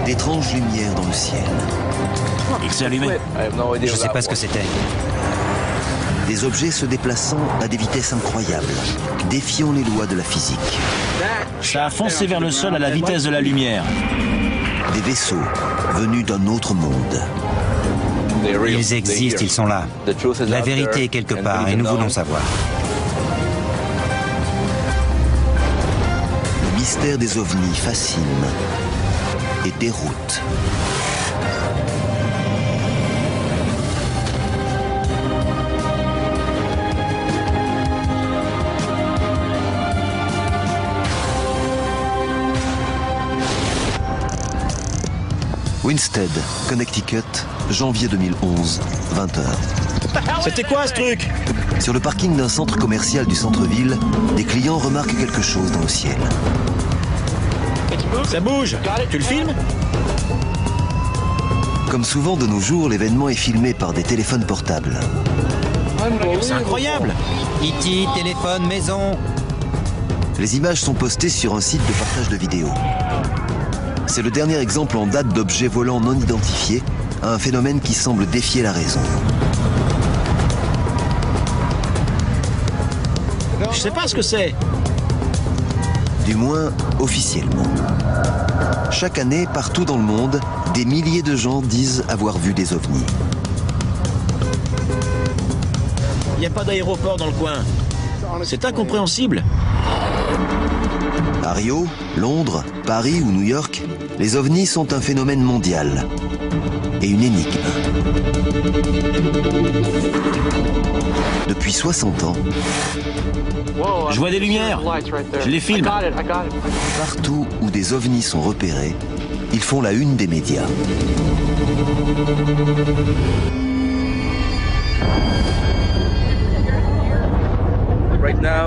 d'étranges lumières dans le ciel. Il s'est allumé. Je sais pas ce que c'était. Des objets se déplaçant à des vitesses incroyables, défiant les lois de la physique. Ça a foncé vers le sol à la vitesse de la lumière. Des vaisseaux venus d'un autre monde. Ils existent, ils sont là. La vérité est quelque part et nous voulons savoir. Le mystère des ovnis fascine et déroute. Winstead, Connecticut, janvier 2011, 20h. C'était quoi ce truc? Sur le parking d'un centre commercial du centre-ville, des clients remarquent quelque chose dans le ciel. Ça bouge. Tu le filmes? Comme souvent de nos jours, l'événement est filmé par des téléphones portables. C'est incroyable. E.T., téléphone, maison. Les images sont postées sur un site de partage de vidéos. C'est le dernier exemple en date d'objets volants non identifiés, un phénomène qui semble défier la raison. Je sais pas ce que c'est. Du moins, officiellement. Chaque année, partout dans le monde, des milliers de gens disent avoir vu des ovnis. Il n'y a pas d'aéroport dans le coin. C'est incompréhensible. À Rio, Londres, Paris ou New York, les ovnis sont un phénomène mondial et une énigme. Depuis 60 ans, Je vois des lumières. Je les filme. partout où des ovnis sont repérés, ils font la une des médias.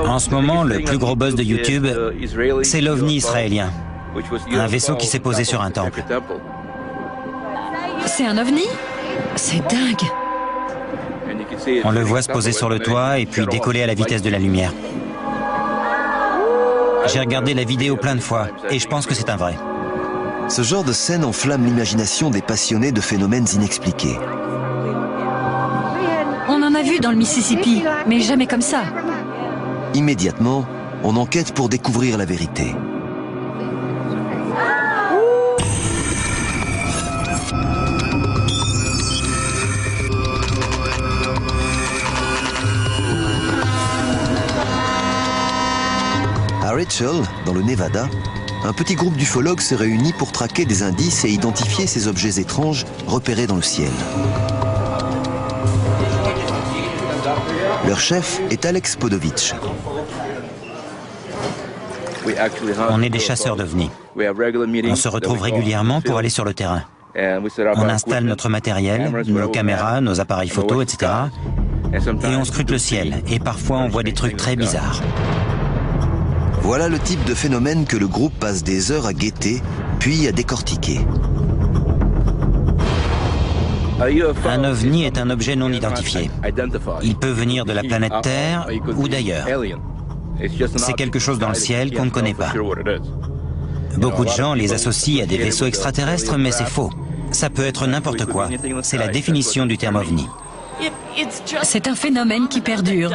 En ce moment, le plus gros buzz de YouTube, c'est l'OVNI israélien. Un vaisseau qui s'est posé sur un temple. C'est un ovni? C'est dingue. On le voit se poser sur le toit et puis décoller à la vitesse de la lumière. J'ai regardé la vidéo plein de fois et je pense que c'est un vrai. Ce genre de scène enflamme l'imagination des passionnés de phénomènes inexpliqués. On en a vu dans le Mississippi, mais jamais comme ça. Immédiatement, on enquête pour découvrir la vérité. À Rachel, dans le Nevada, un petit groupe d'ufologues se réunit pour traquer des indices et identifier ces objets étranges repérés dans le ciel. Leur chef est Alex Podovitch. On est des chasseurs d'OVNI. On se retrouve régulièrement pour aller sur le terrain. On installe notre matériel, nos caméras, nos appareils photo, etc. Et on scrute le ciel. Et parfois on voit des trucs très bizarres. Voilà le type de phénomène que le groupe passe des heures à guetter, puis à décortiquer. Un OVNI est un objet non identifié. Il peut venir de la planète Terre ou d'ailleurs. C'est quelque chose dans le ciel qu'on ne connaît pas. Beaucoup de gens les associent à des vaisseaux extraterrestres, mais c'est faux. Ça peut être n'importe quoi. C'est la définition du terme OVNI. C'est un phénomène qui perdure.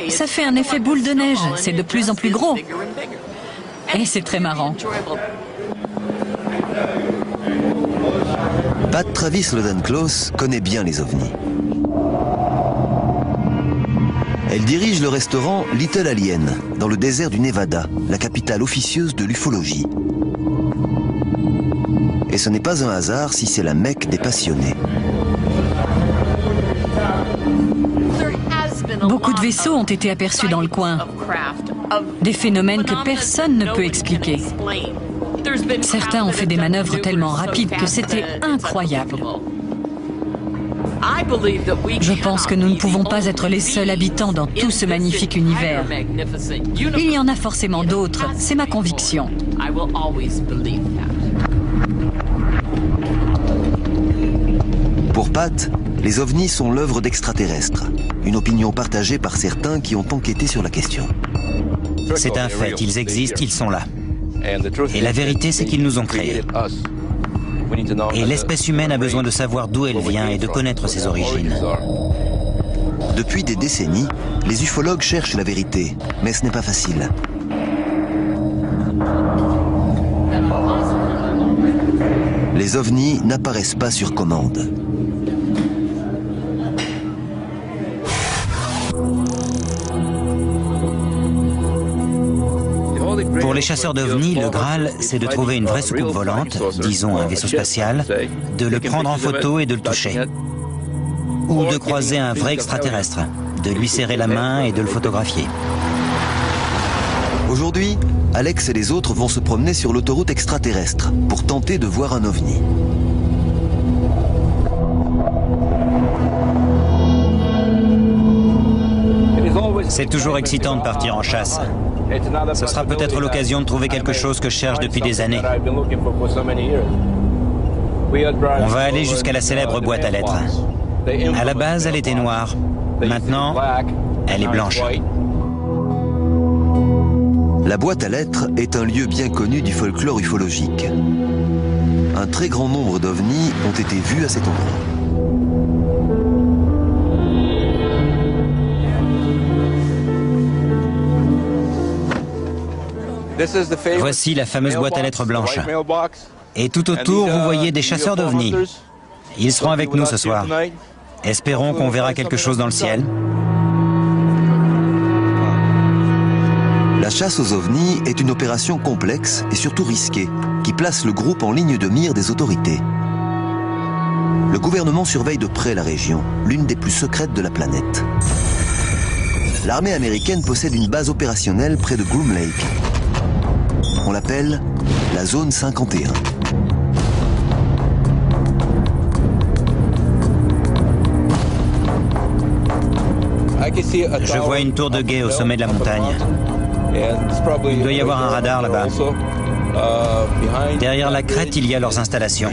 Ça fait un effet boule de neige. C'est de plus en plus gros. Et c'est très marrant. Pat Travis Lodenclos connaît bien les ovnis. Elle dirige le restaurant Little Alien, dans le désert du Nevada, la capitale officieuse de l'ufologie. Et ce n'est pas un hasard si c'est la Mecque des passionnés. Beaucoup de vaisseaux ont été aperçus dans le coin. Des phénomènes que personne ne peut expliquer. Certains ont fait des manœuvres tellement rapides que c'était incroyable. Je pense que nous ne pouvons pas être les seuls habitants dans tout ce magnifique univers. Il y en a forcément d'autres, c'est ma conviction. Pour Pat, les ovnis sont l'œuvre d'extraterrestres, une opinion partagée par certains qui ont enquêté sur la question. C'est un fait, ils existent, ils sont là. Et la vérité, c'est qu'ils nous ont créés. Et l'espèce humaine a besoin de savoir d'où elle vient et de connaître ses origines. Depuis des décennies, les ufologues cherchent la vérité, mais ce n'est pas facile. Les ovnis n'apparaissent pas sur commande. Pour les chasseurs d'ovnis, le Graal, c'est de trouver une vraie soucoupe volante, disons un vaisseau spatial, de le prendre en photo et de le toucher. Ou de croiser un vrai extraterrestre, de lui serrer la main et de le photographier. Aujourd'hui, Alex et les autres vont se promener sur l'autoroute extraterrestre pour tenter de voir un ovni. C'est toujours excitant de partir en chasse. Ce sera peut-être l'occasion de trouver quelque chose que je cherche depuis des années. On va aller jusqu'à la célèbre boîte à lettres. À la base, elle était noire. Maintenant, elle est blanche. La boîte à lettres est un lieu bien connu du folklore ufologique. Un très grand nombre d'ovnis ont été vus à cet endroit. Voici la fameuse boîte à lettres blanche. Et tout autour, vous voyez des chasseurs d'ovnis. Ils seront avec nous ce soir. Espérons qu'on verra quelque chose dans le ciel. La chasse aux ovnis est une opération complexe et surtout risquée, qui place le groupe en ligne de mire des autorités. Le gouvernement surveille de près la région, l'une des plus secrètes de la planète. L'armée américaine possède une base opérationnelle près de Groom Lake. On l'appelle la zone 51. Je vois une tour de guet au sommet de la montagne. Il doit y avoir un radar là-bas. Derrière la crête, il y a leurs installations.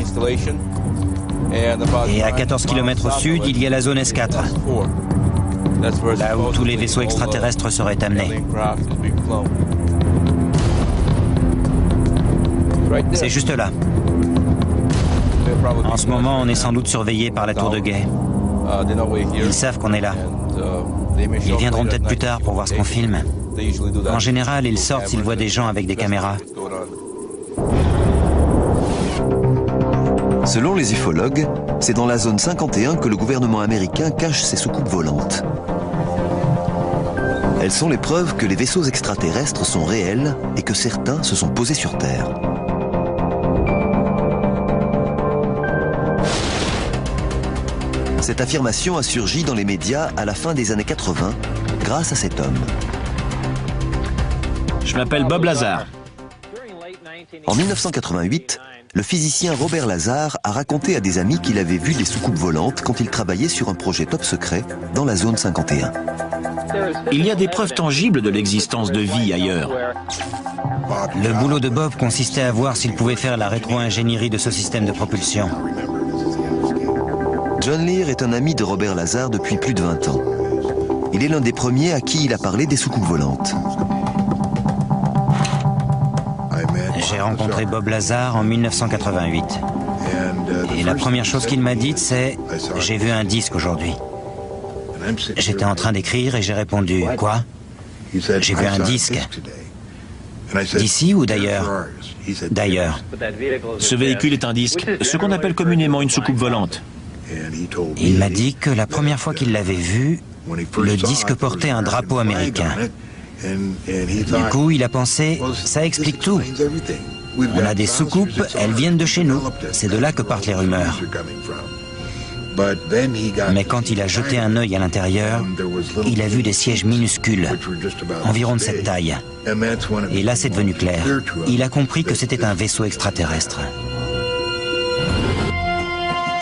Et à 14 km au sud, il y a la zone S4. Là où tous les vaisseaux extraterrestres seraient amenés. C'est juste là. En ce moment, on est sans doute surveillé par la tour de guet. Ils savent qu'on est là. Ils viendront peut-être plus tard pour voir ce qu'on filme. En général, ils sortent s'ils voient des gens avec des caméras. Selon les ufologues, c'est dans la zone 51 que le gouvernement américain cache ses soucoupes volantes. Elles sont les preuves que les vaisseaux extraterrestres sont réels et que certains se sont posés sur Terre. Cette affirmation a surgi dans les médias à la fin des années 80 grâce à cet homme. Je m'appelle Bob Lazar. En 1988, le physicien Robert Lazar a raconté à des amis qu'il avait vu des soucoupes volantes quand il travaillait sur un projet top secret dans la zone 51. Il y a des preuves tangibles de l'existence de vie ailleurs. Le boulot de Bob consistait à voir s'il pouvait faire la rétro-ingénierie de ce système de propulsion. John Lear est un ami de Robert Lazar depuis plus de 20 ans. Il est l'un des premiers à qui il a parlé des soucoupes volantes. J'ai rencontré Bob Lazar en 1988. Et la première chose qu'il m'a dite, c'est « J'ai vu un disque aujourd'hui ». J'étais en train d'écrire et j'ai répondu « Quoi ?» J'ai vu un disque. D'ici ou d'ailleurs? D'ailleurs. Ce véhicule est un disque, ce qu'on appelle communément une soucoupe volante. Il m'a dit que la première fois qu'il l'avait vu, le disque portait un drapeau américain. Du coup, il a pensé, ça explique tout. On a des soucoupes, elles viennent de chez nous. C'est de là que partent les rumeurs. Mais quand il a jeté un œil à l'intérieur, il a vu des sièges minuscules, environ de cette taille. Et là, c'est devenu clair. Il a compris que c'était un vaisseau extraterrestre.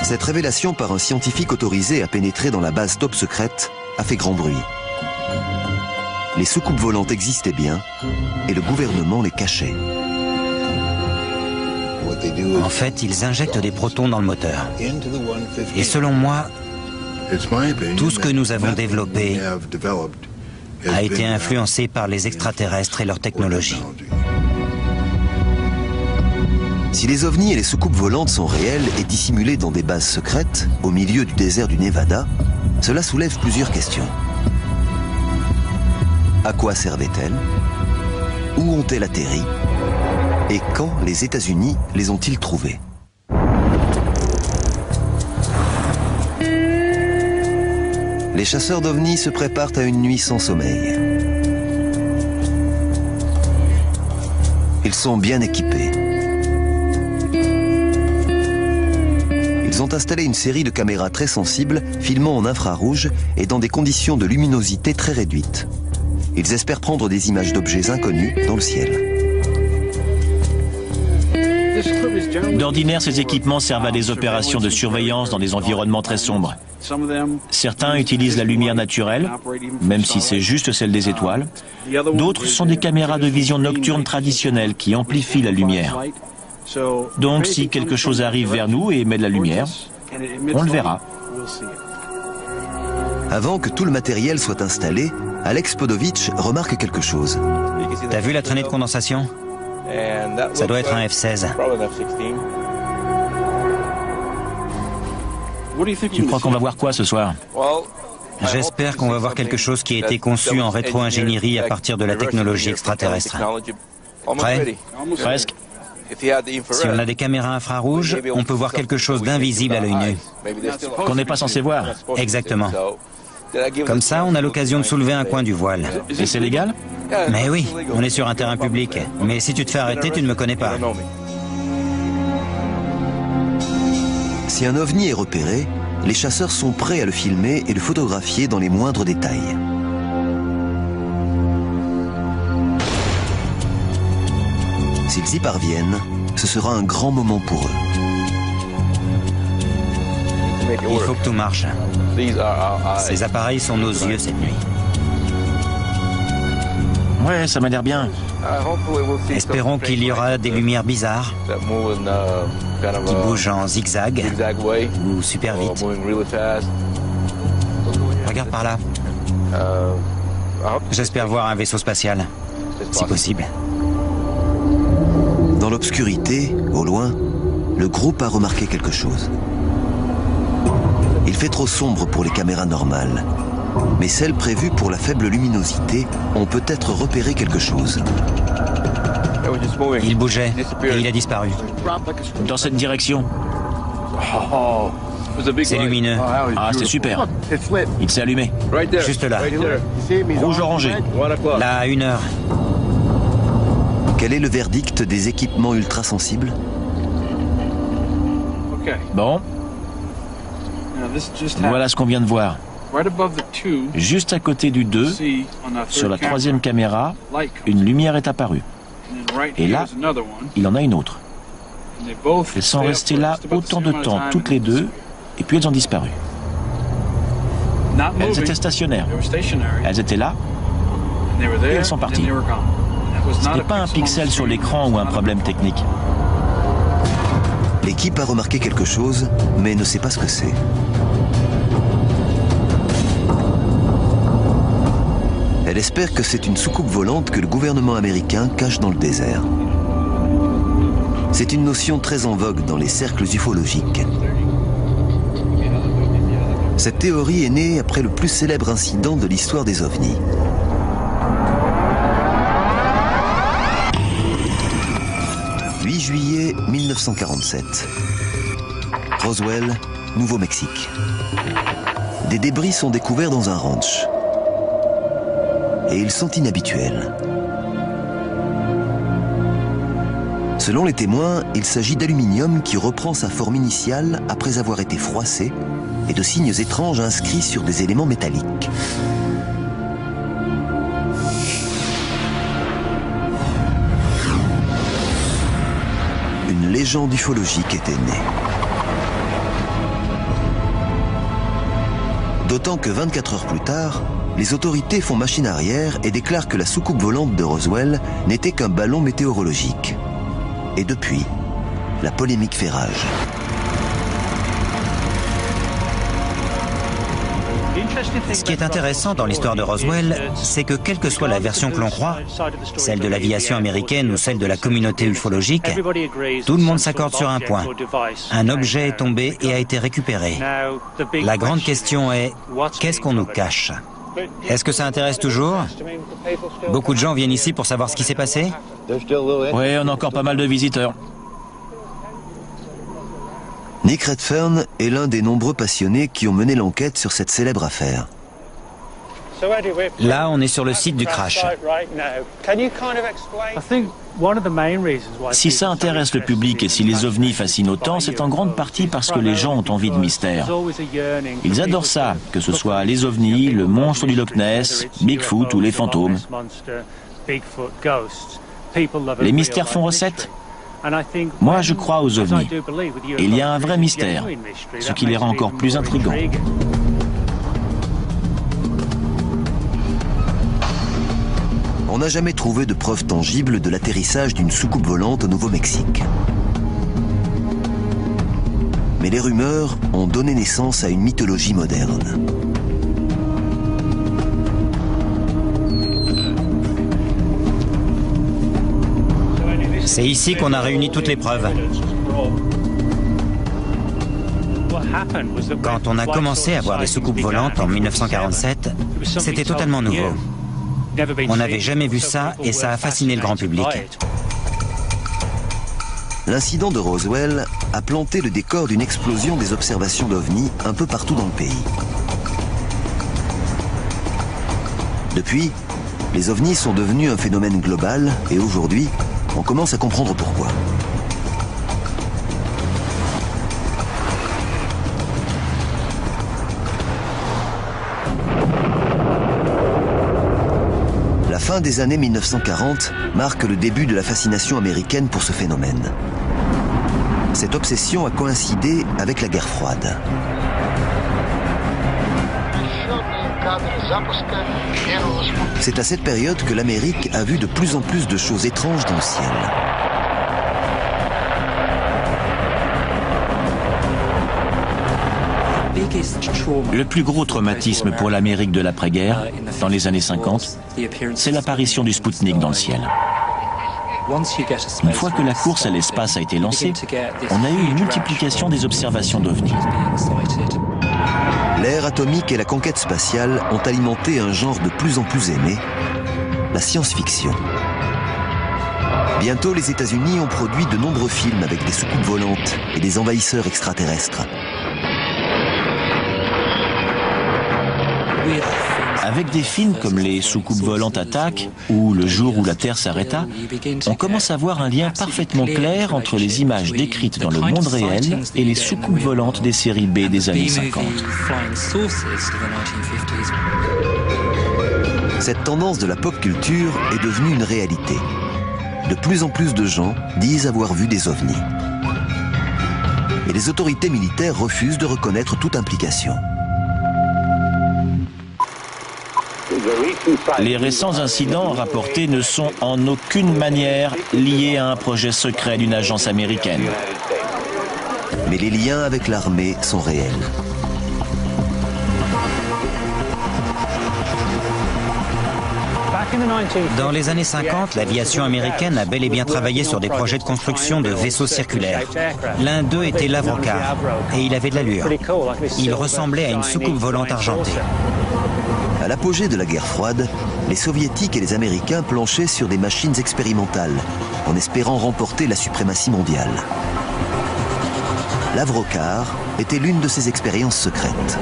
Cette révélation par un scientifique autorisé à pénétrer dans la base top secrète a fait grand bruit. Les soucoupes volantes existaient bien et le gouvernement les cachait. En fait, ils injectent des protons dans le moteur. Et selon moi, tout ce que nous avons développé a été influencé par les extraterrestres et leur technologie. Si les ovnis et les soucoupes volantes sont réels et dissimulés dans des bases secrètes, au milieu du désert du Nevada, cela soulève plusieurs questions. À quoi servaient-elles? Où ont-elles atterri? Et quand les États-Unis les ont-ils trouvées? Les chasseurs d'ovnis se préparent à une nuit sans sommeil. Ils sont bien équipés. Ils ont installé une série de caméras très sensibles, filmant en infrarouge et dans des conditions de luminosité très réduites. Ils espèrent prendre des images d'objets inconnus dans le ciel. D'ordinaire, ces équipements servent à des opérations de surveillance dans des environnements très sombres. Certains utilisent la lumière naturelle, même si c'est juste celle des étoiles. D'autres sont des caméras de vision nocturne traditionnelles qui amplifient la lumière. Donc si quelque chose arrive vers nous et émet de la lumière, on le verra. Avant que tout le matériel soit installé, Alex Podovitch remarque quelque chose. T'as vu la traînée de condensation? Ça doit être un F-16. Tu crois qu'on va voir quoi ce soir? J'espère qu'on va voir quelque chose qui a été conçu en rétro-ingénierie à partir de la technologie extraterrestre. Prêt? Presque. Si on a des caméras infrarouges, on peut voir quelque chose d'invisible à l'œil nu. Qu'on n'est pas censé voir. Exactement. Comme ça, on a l'occasion de soulever un coin du voile. Et c'est légal? Mais oui, on est sur un terrain public. Mais si tu te fais arrêter, tu ne me connais pas. Si un ovni est repéré, les chasseurs sont prêts à le filmer et le photographier dans les moindres détails. S'ils y parviennent, ce sera un grand moment pour eux. Il faut que tout marche. Ces appareils sont nos yeux cette nuit. Ouais, ça m'a l'air bien. Espérons qu'il y aura des lumières bizarres qui bougent en zigzag ou super vite. Regarde par là. J'espère voir un vaisseau spatial, si possible. Dans l'obscurité, au loin, le groupe a remarqué quelque chose. Il fait trop sombre pour les caméras normales, mais celles prévues pour la faible luminosité ont peut-être repéré quelque chose. Il bougeait et il a disparu. Dans cette direction. C'est lumineux. Ah, c'est super. Il s'est allumé. Juste là. Rouge orangé. Là, à 1 heure. Quel est le verdict des équipements ultrasensibles? Bon. Voilà ce qu'on vient de voir. Juste à côté du 2, sur la 3e caméra, une lumière est apparue. Et là, il en a une autre. Elles sont restées là autant de temps, toutes les deux, et puis elles ont disparu. Elles étaient stationnaires. Elles étaient là, et elles sont parties. Ce n'est pas un pixel sur l'écran ou un problème technique. L'équipe a remarqué quelque chose, mais ne sait pas ce que c'est. Elle espère que c'est une soucoupe volante que le gouvernement américain cache dans le désert. C'est une notion très en vogue dans les cercles ufologiques. Cette théorie est née après le plus célèbre incident de l'histoire des ovnis. « 8 juillet 1947. Roswell, Nouveau-Mexique. Des débris sont découverts dans un ranch. Et ils sont inhabituels. Selon les témoins, il s'agit d'aluminium qui reprend sa forme initiale après avoir été froissé et de signes étranges inscrits sur des éléments métalliques. Une légende ufologique était née. D'autant que 24 heures plus tard, les autorités font machine arrière et déclarent que la soucoupe volante de Roswell n'était qu'un ballon météorologique. Et depuis, la polémique fait rage. Ce qui est intéressant dans l'histoire de Roswell, c'est que quelle que soit la version que l'on croit, celle de l'aviation américaine ou celle de la communauté ufologique, tout le monde s'accorde sur un point. Un objet est tombé et a été récupéré. La grande question est, qu'est-ce qu'on nous cache? Est-ce que ça intéresse toujours? Beaucoup de gens viennent ici pour savoir ce qui s'est passé? Oui, on a encore pas mal de visiteurs. Nick Redfern est l'un des nombreux passionnés qui ont mené l'enquête sur cette célèbre affaire. Là, on est sur le site du crash. Si ça intéresse le public et si les ovnis fascinent autant, c'est en grande partie parce que les gens ont envie de mystère. Ils adorent ça, que ce soit les ovnis, le monstre du Loch Ness, Bigfoot ou les fantômes. Les mystères font recette. Moi, je crois aux ovnis. Et il y a un vrai mystère, ce qui les rend encore plus intrigants. On n'a jamais trouvé de preuves tangibles de l'atterrissage d'une soucoupe volante au Nouveau-Mexique. Mais les rumeurs ont donné naissance à une mythologie moderne. C'est ici qu'on a réuni toutes les preuves. Quand on a commencé à voir des soucoupes volantes en 1947, c'était totalement nouveau. On n'avait jamais vu ça et ça a fasciné le grand public. L'incident de Roswell a planté le décor d'une explosion des observations d'OVNI un peu partout dans le pays. Depuis, les ovnis sont devenus un phénomène global et aujourd'hui, on commence à comprendre pourquoi. La fin des années 1940 marque le début de la fascination américaine pour ce phénomène. Cette obsession a coïncidé avec la guerre froide. C'est à cette période que l'Amérique a vu de plus en plus de choses étranges dans le ciel. Le plus gros traumatisme pour l'Amérique de l'après-guerre, dans les années 50, c'est l'apparition du Spoutnik dans le ciel. Une fois que la course à l'espace a été lancée, on a eu une multiplication des observations d'OVNI. L'ère atomique et la conquête spatiale ont alimenté un genre de plus en plus aimé, la science-fiction. Bientôt, les États-Unis ont produit de nombreux films avec des soucoupes volantes et des envahisseurs extraterrestres. Avec des films comme Les soucoupes volantes attaquent ou Le jour où la Terre s'arrêta, on commence à voir un lien parfaitement clair entre les images décrites dans le monde réel et les soucoupes volantes des séries B des années 50. Cette tendance de la pop culture est devenue une réalité. De plus en plus de gens disent avoir vu des ovnis. Et les autorités militaires refusent de reconnaître toute implication. Les récents incidents rapportés ne sont en aucune manière liés à un projet secret d'une agence américaine. Mais les liens avec l'armée sont réels. Dans les années 50, l'aviation américaine a bel et bien travaillé sur des projets de construction de vaisseaux circulaires. L'un d'eux était l'Avrocar, et il avait de l'allure. Il ressemblait à une soucoupe volante argentée. À l'apogée de la guerre froide, les Soviétiques et les Américains planchaient sur des machines expérimentales, en espérant remporter la suprématie mondiale. L'Avrocar était l'une de ces expériences secrètes.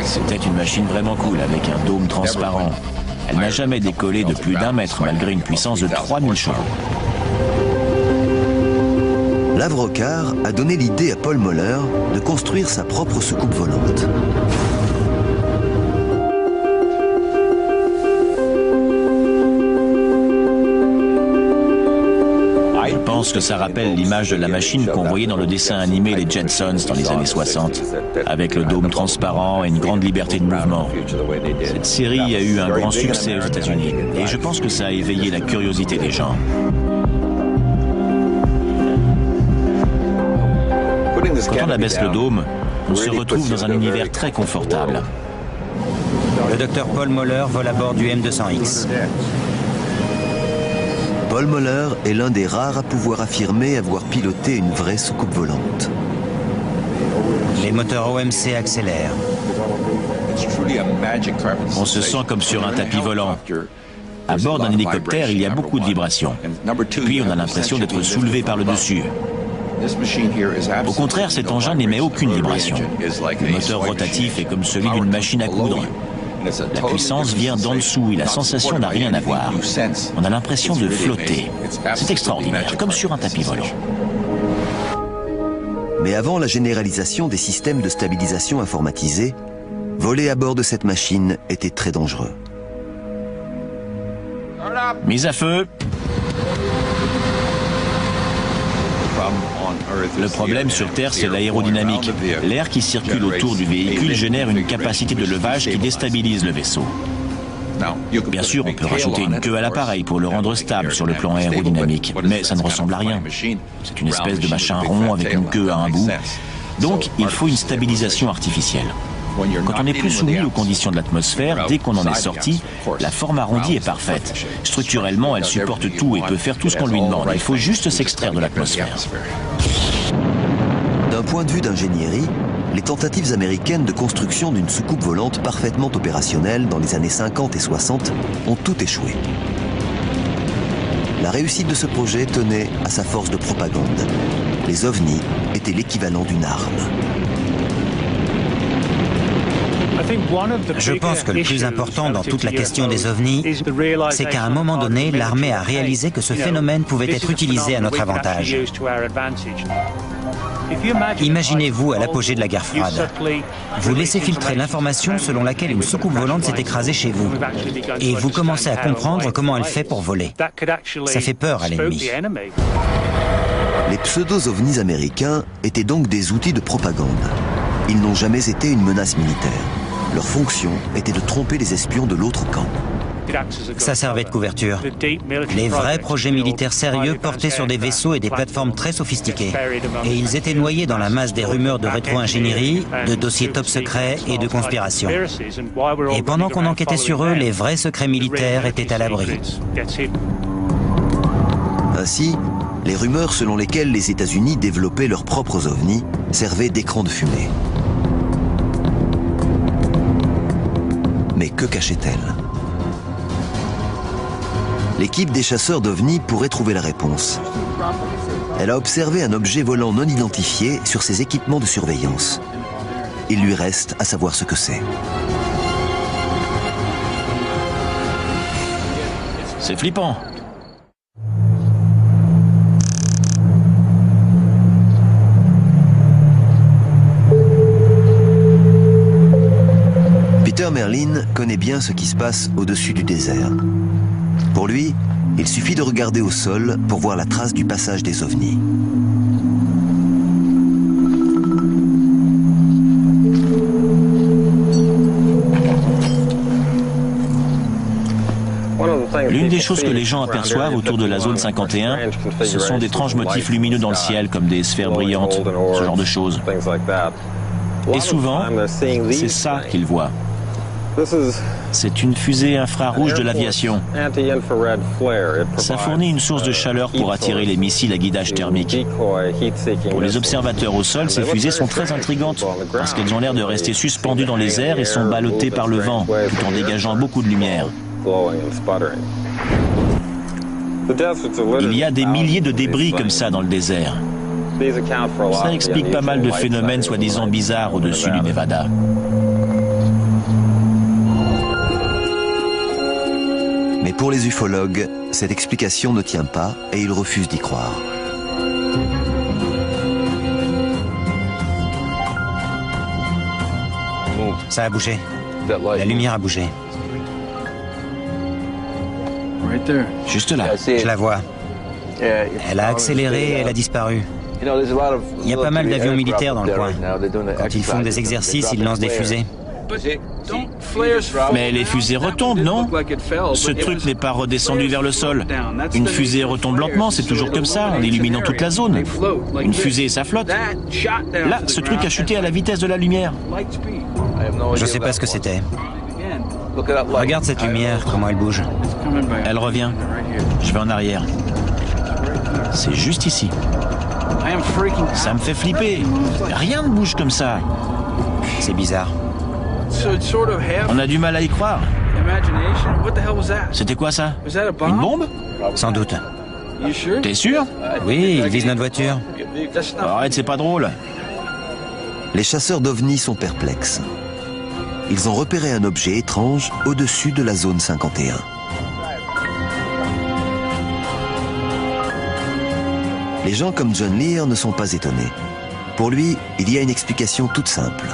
C'était une machine vraiment cool avec un dôme transparent. Elle n'a jamais décollé de plus d'1 mètre malgré une puissance de 3000 chevaux. L'Avrocar a donné l'idée à Paul Moller de construire sa propre soucoupe volante. Je pense que ça rappelle l'image de la machine qu'on voyait dans le dessin animé Les Jetsons dans les années 60, avec le dôme transparent et une grande liberté de mouvement. Cette série a eu un grand succès aux États-Unis et je pense que ça a éveillé la curiosité des gens. Quand on abaisse le dôme, On se retrouve dans un univers très confortable. Le docteur Paul Moeller vole à bord du M200X. Paul Moeller est l'un des rares à pouvoir affirmer avoir piloté une vraie soucoupe volante. Les moteurs OMC accélèrent. On se sent comme sur un tapis volant. À bord d'un hélicoptère, il y a beaucoup de vibrations. Puis on a l'impression d'être soulevé par le dessus. Au contraire, cet engin n'émet aucune vibration. Le moteur rotatif est comme celui d'une machine à coudre. La puissance vient d'en dessous et la sensation n'a rien à voir. On a l'impression de flotter. C'est extraordinaire, comme sur un tapis volant. Mais avant la généralisation des systèmes de stabilisation informatisés, voler à bord de cette machine était très dangereux. Mise à feu. Le problème sur Terre, c'est l'aérodynamique. L'air qui circule autour du véhicule génère une capacité de levage qui déstabilise le vaisseau. Bien sûr, on peut rajouter une queue à l'appareil pour le rendre stable sur le plan aérodynamique, mais ça ne ressemble à rien. C'est une espèce de machin rond avec une queue à un bout. Donc, il faut une stabilisation artificielle. Quand on n'est plus soumis aux conditions de l'atmosphère, dès qu'on en est sorti, la forme arrondie est parfaite. Structurellement, elle supporte tout et peut faire tout ce qu'on lui demande. Il faut juste s'extraire de l'atmosphère. D'un point de vue d'ingénierie, les tentatives américaines de construction d'une soucoupe volante parfaitement opérationnelle dans les années 50 et 60 ont toutes échoué. La réussite de ce projet tenait à sa force de propagande. Les ovnis étaient l'équivalent d'une arme. Je pense que le plus important dans toute la question des ovnis, c'est qu'à un moment donné, l'armée a réalisé que ce phénomène pouvait être utilisé à notre avantage. Imaginez-vous à l'apogée de la guerre froide. Vous laissez filtrer l'information selon laquelle une soucoupe volante s'est écrasée chez vous. Et vous commencez à comprendre comment elle fait pour voler. Ça fait peur à l'ennemi. Les pseudo-ovnis américains étaient donc des outils de propagande. Ils n'ont jamais été une menace militaire. Leur fonction était de tromper les espions de l'autre camp. Ça servait de couverture. Les vrais projets militaires sérieux portaient sur des vaisseaux et des plateformes très sophistiquées. Et ils étaient noyés dans la masse des rumeurs de rétro-ingénierie, de dossiers top secrets et de conspirations. Et pendant qu'on enquêtait sur eux, les vrais secrets militaires étaient à l'abri. Ainsi, les rumeurs selon lesquelles les États-Unis développaient leurs propres ovnis servaient d'écran de fumée. Mais que cachait-elle ? L'équipe des chasseurs d'ovnis pourrait trouver la réponse. Elle a observé un objet volant non identifié sur ses équipements de surveillance. Il lui reste à savoir ce que c'est. C'est flippant. Peter Merlin connaît bien ce qui se passe au-dessus du désert. Pour lui, il suffit de regarder au sol pour voir la trace du passage des ovnis. L'une des choses que les gens aperçoivent autour de la zone 51, ce sont d'étranges motifs lumineux dans le ciel, comme des sphères brillantes, ce genre de choses. Et souvent, c'est ça qu'ils voient. C'est une fusée infrarouge de l'aviation. Ça fournit une source de chaleur pour attirer les missiles à guidage thermique. Pour les observateurs au sol, ces fusées sont très intrigantes parce qu'elles ont l'air de rester suspendues dans les airs et sont ballottées par le vent, tout en dégageant beaucoup de lumière. Il y a des milliers de débris comme ça dans le désert. Ça explique pas mal de phénomènes soi-disant bizarres au-dessus du Nevada. Mais pour les ufologues, cette explication ne tient pas et ils refusent d'y croire. Ça a bougé. La lumière a bougé. Juste là. Je la vois. Elle a accéléré et elle a disparu. Il y a pas mal d'avions militaires dans le coin. Quand ils font des exercices, ils lancent des fusées. Mais les fusées retombent, non? Ce truc n'est pas redescendu vers le sol. Une fusée retombe lentement, c'est toujours comme ça, en illuminant toute la zone. Une fusée, ça flotte. Là, ce truc a chuté à la vitesse de la lumière. Je sais pas ce que c'était. Regarde cette lumière, comment elle bouge. Elle revient. Je vais en arrière. C'est juste ici. Ça me fait flipper. Rien ne bouge comme ça. C'est bizarre. On a du mal à y croire. C'était quoi ça? Une bombe? Sans doute. T'es sûr? Oui, il vise notre voiture. Arrête, c'est pas drôle. Les chasseurs d'ovnis sont perplexes. Ils ont repéré un objet étrange au-dessus de la zone 51. Les gens comme John Lear ne sont pas étonnés. Pour lui, il y a une explication toute simple.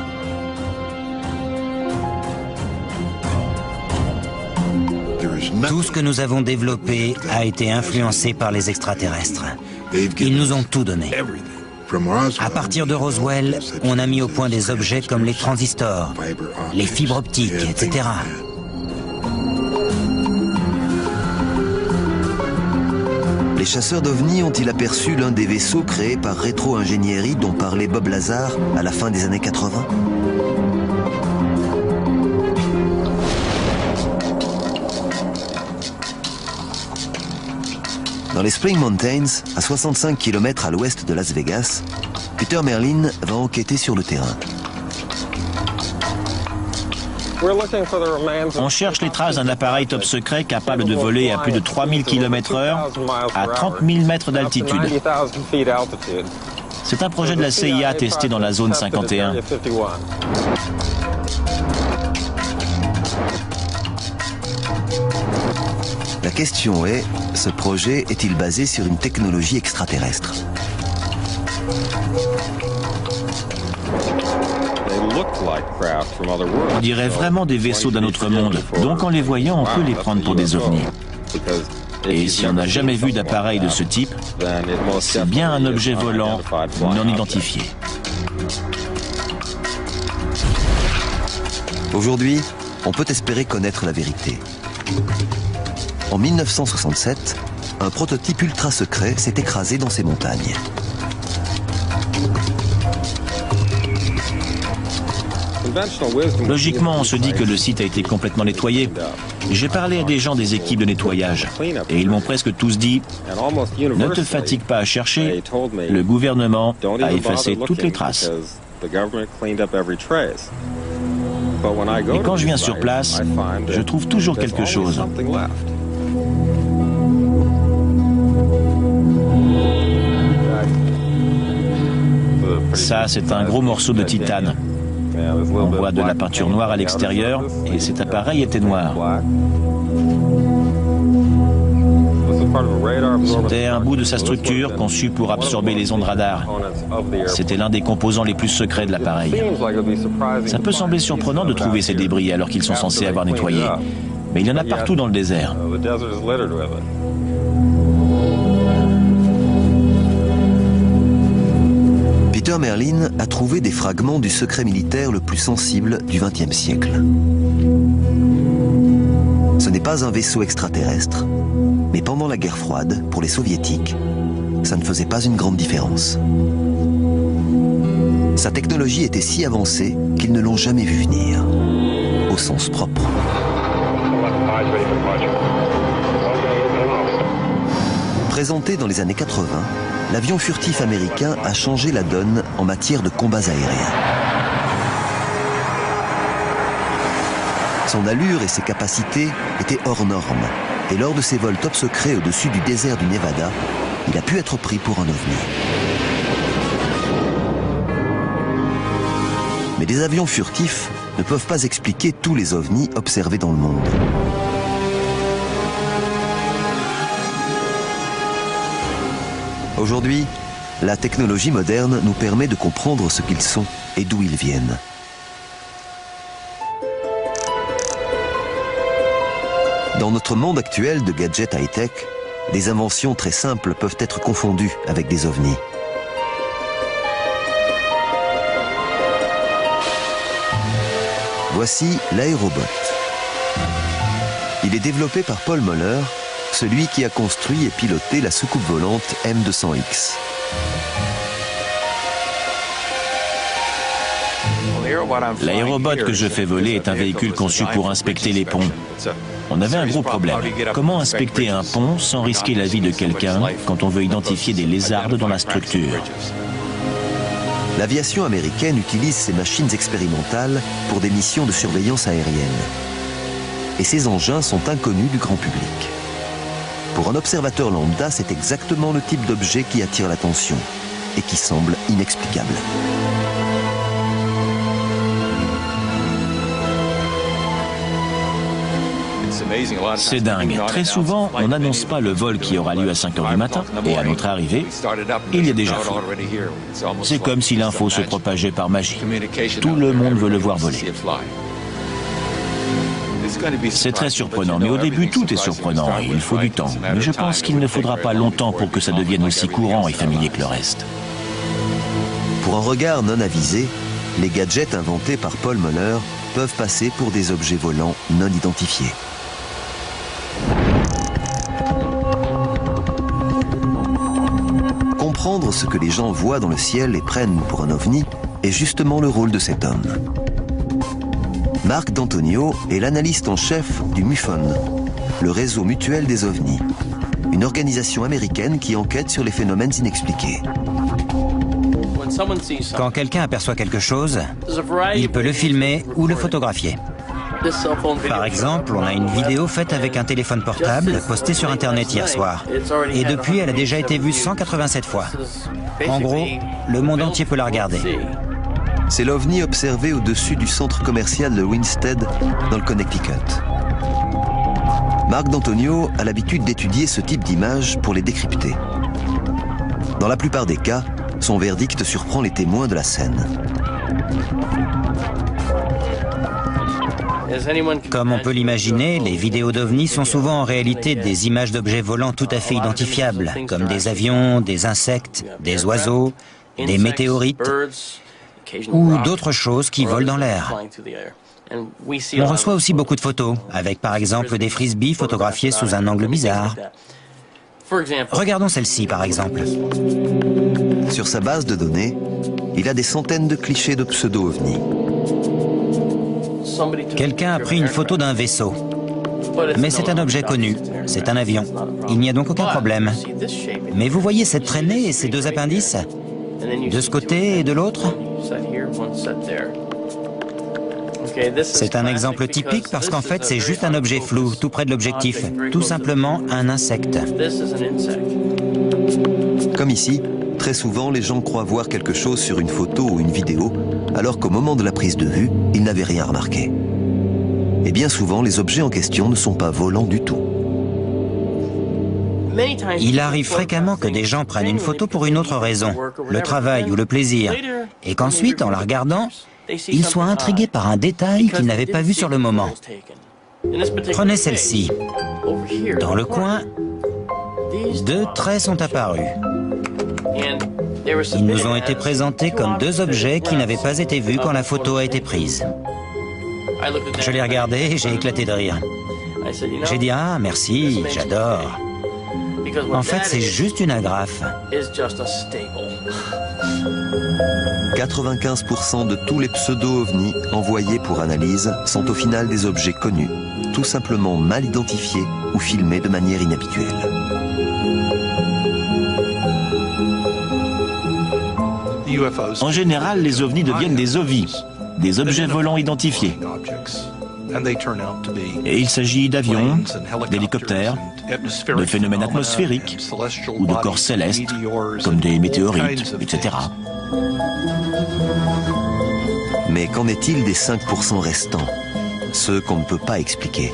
Tout ce que nous avons développé a été influencé par les extraterrestres. Ils nous ont tout donné. À partir de Roswell, on a mis au point des objets comme les transistors, les fibres optiques, etc. Les chasseurs d'ovnis ont-ils aperçu l'un des vaisseaux créés par rétro-ingénierie dont parlait Bob Lazar à la fin des années 80? Dans les Spring Mountains, à 65 km à l'ouest de Las Vegas, Peter Merlin va enquêter sur le terrain. On cherche les traces d'un appareil top secret capable de voler à plus de 3000 km/h à 30 000 mètres d'altitude. C'est un projet de la CIA testé dans la zone 51. La question est, ce projet est-il basé sur une technologie extraterrestre? On dirait vraiment des vaisseaux d'un autre monde, donc en les voyant, on peut les prendre pour des ovnis. Et si on n'a jamais vu d'appareil de ce type, c'est bien un objet volant non identifié. Aujourd'hui, on peut espérer connaître la vérité. En 1967, un prototype ultra secret s'est écrasé dans ces montagnes. Logiquement, on se dit que le site a été complètement nettoyé. J'ai parlé à des gens des équipes de nettoyage et ils m'ont presque tous dit « Ne te fatigue pas à chercher, le gouvernement a effacé toutes les traces. » Et quand je viens sur place, je trouve toujours quelque chose. Ça, c'est un gros morceau de titane. On voit de la peinture noire à l'extérieur et cet appareil était noir. C'était un bout de sa structure conçu pour absorber les ondes radar. C'était l'un des composants les plus secrets de l'appareil. Ça peut sembler surprenant de trouver ces débris alors qu'ils sont censés avoir nettoyé. Mais il y en a partout dans le désert. Peter Merlin a trouvé des fragments du secret militaire le plus sensible du XXe siècle. Ce n'est pas un vaisseau extraterrestre, mais pendant la guerre froide, pour les soviétiques, ça ne faisait pas une grande différence. Sa technologie était si avancée qu'ils ne l'ont jamais vu venir, au sens propre. Présenté dans les années 80, l'avion furtif américain a changé la donne en matière de combats aériens. Son allure et ses capacités étaient hors normes, et lors de ses vols top secrets au-dessus du désert du Nevada, il a pu être pris pour un ovni. Mais des avions furtifs ne peuvent pas expliquer tous les ovnis observés dans le monde. Aujourd'hui, la technologie moderne nous permet de comprendre ce qu'ils sont et d'où ils viennent. Dans notre monde actuel de gadgets high-tech, des inventions très simples peuvent être confondues avec des ovnis. Voici l'aérobot. Il est développé par Paul Muller, celui qui a construit et piloté la soucoupe volante M200X. L'aérobot que je fais voler est un véhicule conçu pour inspecter les ponts. On avait un gros problème. Comment inspecter un pont sans risquer la vie de quelqu'un quand on veut identifier des lézardes dans la structure? L'aviation américaine utilise ces machines expérimentales pour des missions de surveillance aérienne. Et ces engins sont inconnus du grand public. Pour un observateur lambda, c'est exactement le type d'objet qui attire l'attention et qui semble inexplicable. C'est dingue. Très souvent, on n'annonce pas le vol qui aura lieu à 5 h du matin, et à notre arrivée, il y a déjà foule. C'est comme si l'info se propageait par magie. Tout le monde veut le voir voler. C'est très surprenant, mais au début, tout est surprenant et il faut du temps. Mais je pense qu'il ne faudra pas longtemps pour que ça devienne aussi courant et familier que le reste. Pour un regard non avisé, les gadgets inventés par Paul Muller peuvent passer pour des objets volants non identifiés. Comprendre ce que les gens voient dans le ciel et prennent pour un ovni est justement le rôle de cet homme. Marc D'Antonio est l'analyste en chef du MUFON, le réseau mutuel des ovnis, une organisation américaine qui enquête sur les phénomènes inexpliqués. Quand quelqu'un aperçoit quelque chose, il peut le filmer ou le photographier. Par exemple, on a une vidéo faite avec un téléphone portable postée sur Internet hier soir. Et depuis, elle a déjà été vue 187 fois. En gros, le monde entier peut la regarder. C'est l'OVNI observé au-dessus du centre commercial de Winstead, dans le Connecticut. Marc D'Antonio a l'habitude d'étudier ce type d'images pour les décrypter. Dans la plupart des cas, son verdict surprend les témoins de la scène. Comme on peut l'imaginer, les vidéos d'OVNI sont souvent en réalité des images d'objets volants tout à fait identifiables, comme des avions, des insectes, des oiseaux, des météorites ou d'autres choses qui volent dans l'air. On reçoit aussi beaucoup de photos, avec par exemple des frisbees photographiés sous un angle bizarre. Regardons celle-ci par exemple. Sur sa base de données, il a des centaines de clichés de pseudo-ovnis. Quelqu'un a pris une photo d'un vaisseau. Mais c'est un objet connu, c'est un avion. Il n'y a donc aucun problème. Mais vous voyez cette traînée et ces deux appendices? De ce côté et de l'autre? C'est un exemple typique parce qu'en fait c'est juste un objet flou, tout près de l'objectif. Tout simplement un insecte. Comme ici, très souvent les gens croient voir quelque chose sur une photo ou une vidéo, alors qu'au moment de la prise de vue, ils n'avaient rien remarqué. Et bien souvent, les objets en question ne sont pas volants du tout. Il arrive fréquemment que des gens prennent une photo pour une autre raison, le travail ou le plaisir, et qu'ensuite, en la regardant, ils soient intrigués par un détail qu'ils n'avaient pas vu sur le moment. Prenez celle-ci. Dans le coin, deux traits sont apparus. Ils nous ont été présentés comme deux objets qui n'avaient pas été vus quand la photo a été prise. Je l'ai regardé et j'ai éclaté de rire. J'ai dit « Ah, merci, j'adore ». En fait, c'est juste une agrafe. 95% de tous les pseudo-ovnis envoyés pour analyse sont au final des objets connus, tout simplement mal identifiés ou filmés de manière inhabituelle. En général, les ovnis deviennent des ovis, des objets volants identifiés. Et il s'agit d'avions, d'hélicoptères, de phénomènes atmosphériques ou de corps célestes, comme des météorites, etc. Mais qu'en est-il des 5% restants, ceux qu'on ne peut pas expliquer?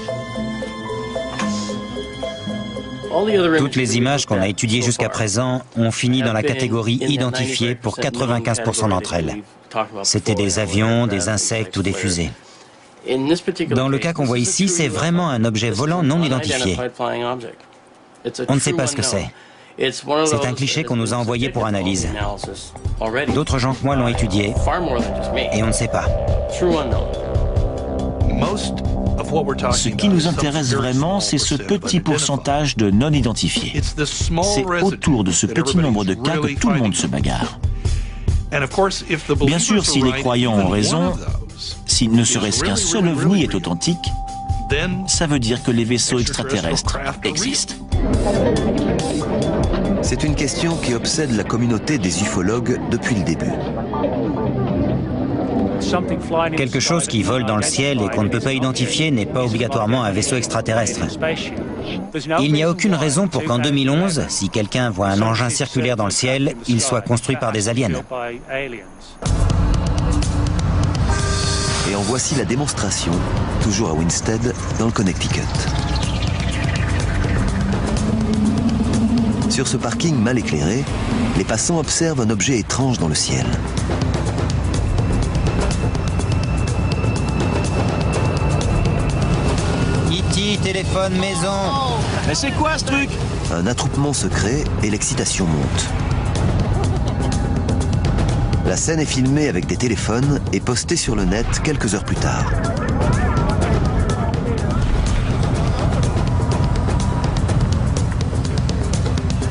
Toutes les images qu'on a étudiées jusqu'à présent ont fini dans la catégorie identifiée pour 95% d'entre elles. C'était des avions, des insectes ou des fusées. Dans le cas qu'on voit ici, c'est vraiment un objet volant non identifié. On ne sait pas ce que c'est. C'est un cliché qu'on nous a envoyé pour analyse. D'autres gens que moi l'ont étudié et on ne sait pas. Ce qui nous intéresse vraiment, c'est ce petit pourcentage de non identifiés. C'est autour de ce petit nombre de cas que tout le monde se bagarre. Bien sûr, si les croyants ont raison, si ne serait-ce qu'un seul ovni est authentique, ça veut dire que les vaisseaux extraterrestres existent. C'est une question qui obsède la communauté des ufologues depuis le début. Quelque chose qui vole dans le ciel et qu'on ne peut pas identifier n'est pas obligatoirement un vaisseau extraterrestre. Il n'y a aucune raison pour qu'en 2011, si quelqu'un voit un engin circulaire dans le ciel, il soit construit par des aliens. Et en voici la démonstration, toujours à Winstead, dans le Connecticut. Sur ce parking mal éclairé, les passants observent un objet étrange dans le ciel. E.T. téléphone maison. Mais c'est quoi ce truc? Un attroupement se crée et l'excitation monte. La scène est filmée avec des téléphones et postée sur le net quelques heures plus tard.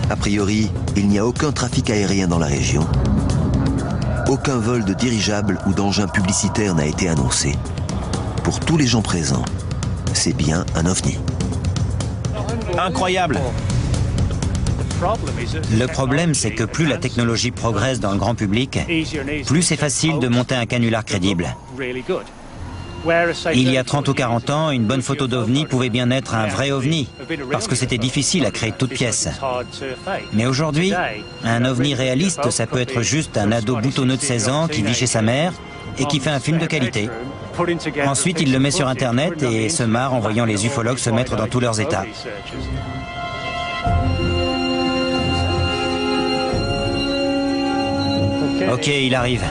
A priori, il n'y a aucun trafic aérien dans la région. Aucun vol de dirigeables ou d'engins publicitaires n'a été annoncé. Pour tous les gens présents, c'est bien un ovni. Incroyable! Le problème, c'est que plus la technologie progresse dans le grand public, plus c'est facile de monter un canular crédible. Il y a 30 ou 40 ans, une bonne photo d'ovni pouvait bien être un vrai ovni, parce que c'était difficile à créer de toutes pièces. Mais aujourd'hui, un ovni réaliste, ça peut être juste un ado boutonneux de 16 ans qui vit chez sa mère et qui fait un film de qualité. Ensuite, il le met sur Internet et se marre en voyant les ufologues se mettre dans tous leurs états. Ok, il arrive.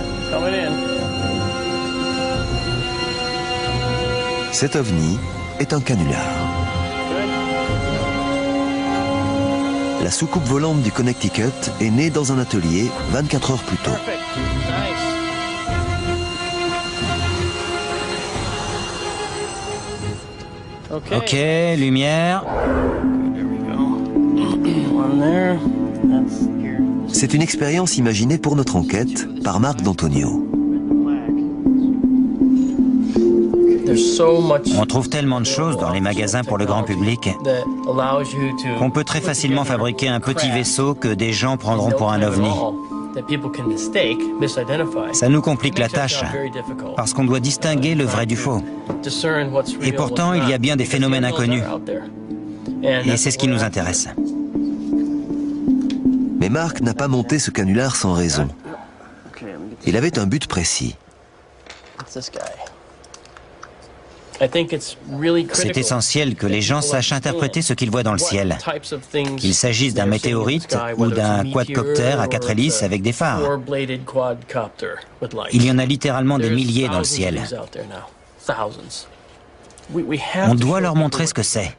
Cet ovni est un canular. La soucoupe volante du Connecticut est née dans un atelier 24 heures plus tôt. Ok, lumière. C'est une expérience imaginée pour notre enquête par Marc D'Antonio. On trouve tellement de choses dans les magasins pour le grand public qu'on peut très facilement fabriquer un petit vaisseau que des gens prendront pour un ovni. Ça nous complique la tâche, parce qu'on doit distinguer le vrai du faux. Et pourtant, il y a bien des phénomènes inconnus. Et c'est ce qui nous intéresse. Mais Marc n'a pas monté ce canular sans raison. Il avait un but précis. C'est essentiel que les gens sachent interpréter ce qu'ils voient dans le ciel, qu'il s'agisse d'un météorite ou d'un quadcoptère à 4 hélices avec des phares. Il y en a littéralement des milliers dans le ciel. On doit leur montrer ce que c'est,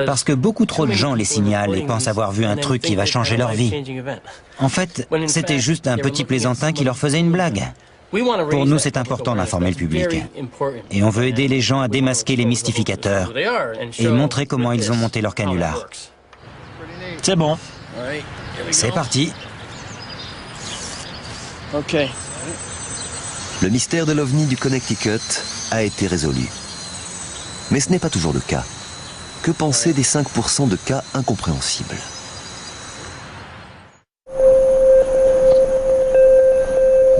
parce que beaucoup trop de gens les signalent et pensent avoir vu un truc qui va changer leur vie. En fait, c'était juste un petit plaisantin qui leur faisait une blague. Pour nous, c'est important d'informer le public. Et on veut aider les gens à démasquer les mystificateurs et montrer comment ils ont monté leur canular. C'est bon. C'est parti. Le mystère de l'OVNI du Connecticut a été résolu. Mais ce n'est pas toujours le cas. Que penser des 5% de cas incompréhensibles?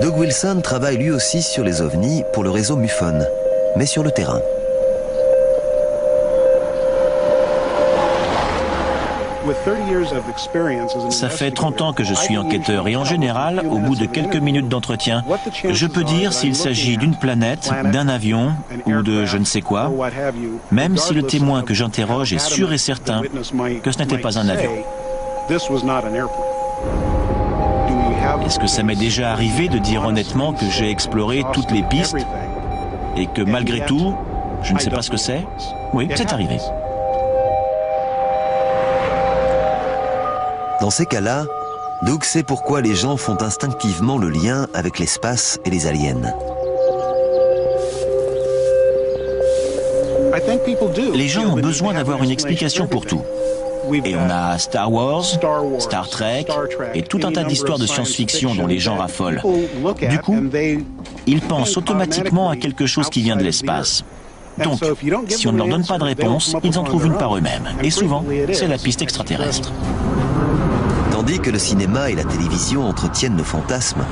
Doug Wilson travaille lui aussi sur les ovnis pour le réseau MUFON, mais sur le terrain. Ça fait 30 ans que je suis enquêteur et en général, au bout de quelques minutes d'entretien, je peux dire s'il s'agit d'une planète, d'un avion ou de je ne sais quoi, même si le témoin que j'interroge est sûr et certain que ce n'était pas un avion. Est-ce que ça m'est déjà arrivé de dire honnêtement que j'ai exploré toutes les pistes et que malgré tout, je ne sais pas ce que c'est? Oui, c'est arrivé. Dans ces cas-là, Doug sait pourquoi les gens font instinctivement le lien avec l'espace et les aliens. Les gens ont besoin d'avoir une explication pour tout. Et on a Star Wars, Star Trek et tout un tas d'histoires de science-fiction dont les gens raffolent. Du coup, ils pensent automatiquement à quelque chose qui vient de l'espace. Donc, si on ne leur donne pas de réponse, ils en trouvent une par eux-mêmes. Et souvent, c'est la piste extraterrestre. Tandis que le cinéma et la télévision entretiennent le fantasme,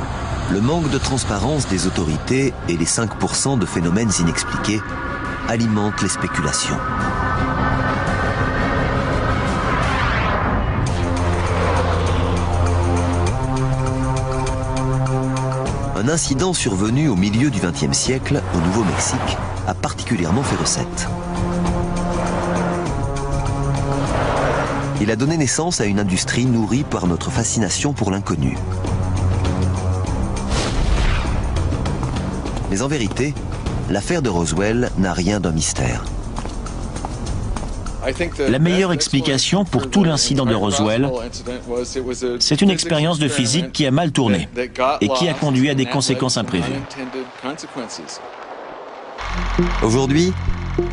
le manque de transparence des autorités et les 5% de phénomènes inexpliqués alimentent les spéculations. Un incident survenu au milieu du XXe siècle, au Nouveau-Mexique, a particulièrement fait recette. Il a donné naissance à une industrie nourrie par notre fascination pour l'inconnu. Mais en vérité, l'affaire de Roswell n'a rien d'un mystère. La meilleure explication pour tout l'incident de Roswell, c'est une expérience de physique qui a mal tourné et qui a conduit à des conséquences imprévues. Aujourd'hui,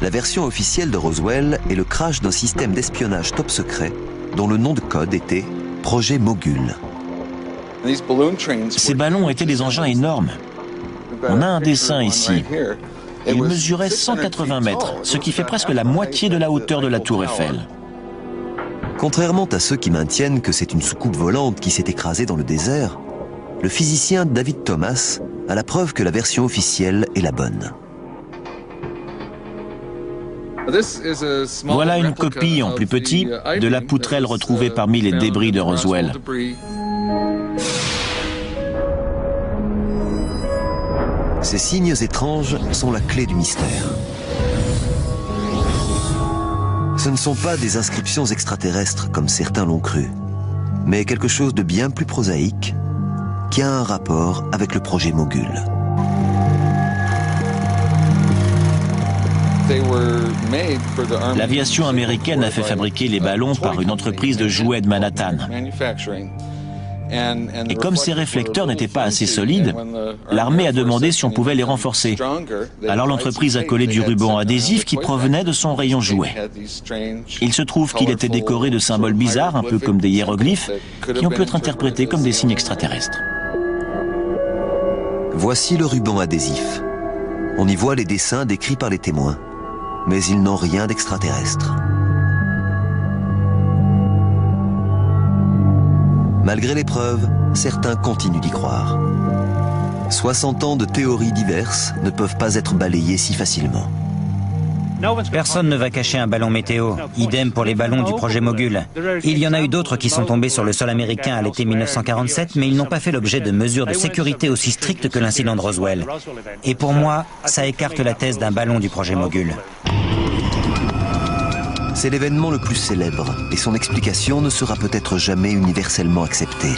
la version officielle de Roswell est le crash d'un système d'espionnage top secret dont le nom de code était Projet Mogul. Ces ballons étaient des engins énormes. On a un dessin ici. Il mesurait 180 mètres, ce qui fait presque la moitié de la hauteur de la tour Eiffel. Contrairement à ceux qui maintiennent que c'est une soucoupe volante qui s'est écrasée dans le désert, le physicien David Thomas a la preuve que la version officielle est la bonne. Voilà une copie en plus petit de la poutrelle retrouvée parmi les débris de Roswell. Ces signes étranges sont la clé du mystère. Ce ne sont pas des inscriptions extraterrestres comme certains l'ont cru, mais quelque chose de bien plus prosaïque qui a un rapport avec le projet Mogul. L'aviation américaine a fait fabriquer les ballons par une entreprise de jouets de Manhattan. Et comme ces réflecteurs n'étaient pas assez solides, l'armée a demandé si on pouvait les renforcer. Alors l'entreprise a collé du ruban adhésif qui provenait de son rayon jouet. Il se trouve qu'il était décoré de symboles bizarres, un peu comme des hiéroglyphes, qui ont pu être interprétés comme des signes extraterrestres. Voici le ruban adhésif. On y voit les dessins décrits par les témoins, mais ils n'ont rien d'extraterrestre. Malgré les preuves, certains continuent d'y croire. 60 ans de théories diverses ne peuvent pas être balayées si facilement. Personne ne va cacher un ballon météo. Idem pour les ballons du projet Mogul. Il y en a eu d'autres qui sont tombés sur le sol américain à l'été 1947, mais ils n'ont pas fait l'objet de mesures de sécurité aussi strictes que l'incident de Roswell. Et pour moi, ça écarte la thèse d'un ballon du projet Mogul. C'est l'événement le plus célèbre et son explication ne sera peut-être jamais universellement acceptée.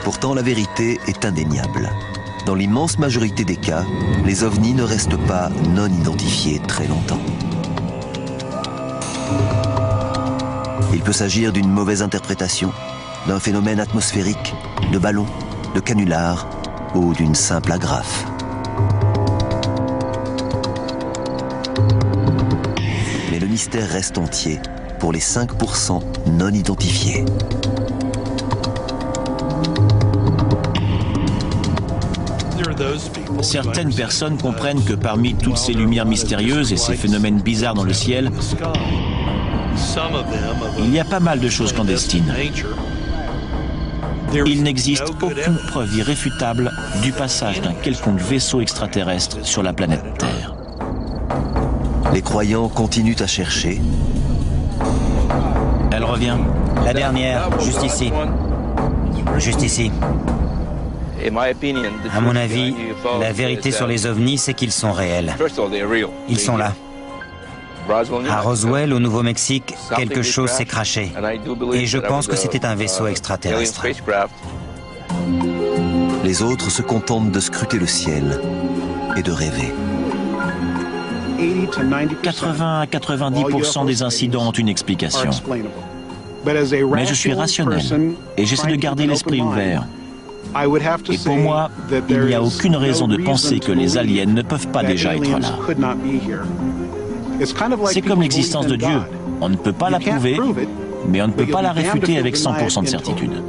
Pourtant, la vérité est indéniable. Dans l'immense majorité des cas, les ovnis ne restent pas non identifiés très longtemps. Il peut s'agir d'une mauvaise interprétation, d'un phénomène atmosphérique, de ballon, de canular ou d'une simple agrafe. Mais le mystère reste entier pour les 5% non identifiés. Certaines personnes comprennent que parmi toutes ces lumières mystérieuses et ces phénomènes bizarres dans le ciel, il y a pas mal de choses clandestines. Il n'existe aucune preuve irréfutable du passage d'un quelconque vaisseau extraterrestre sur la planète Terre. Les croyants continuent à chercher. Elle revient. La dernière, juste ici. Juste ici. À mon avis, la vérité sur les ovnis, c'est qu'ils sont réels. Ils sont là. À Roswell, au Nouveau-Mexique, quelque chose s'est craché. Et je pense que c'était un vaisseau extraterrestre. Les autres se contentent de scruter le ciel et de rêver. 80 à 90% des incidents ont une explication. Mais je suis rationnel et j'essaie de garder l'esprit ouvert. Et pour moi, il n'y a aucune raison de penser que les aliens ne peuvent pas déjà être là. C'est comme l'existence de Dieu. On ne peut pas la prouver, mais on ne peut pas la réfuter avec 100% de certitude.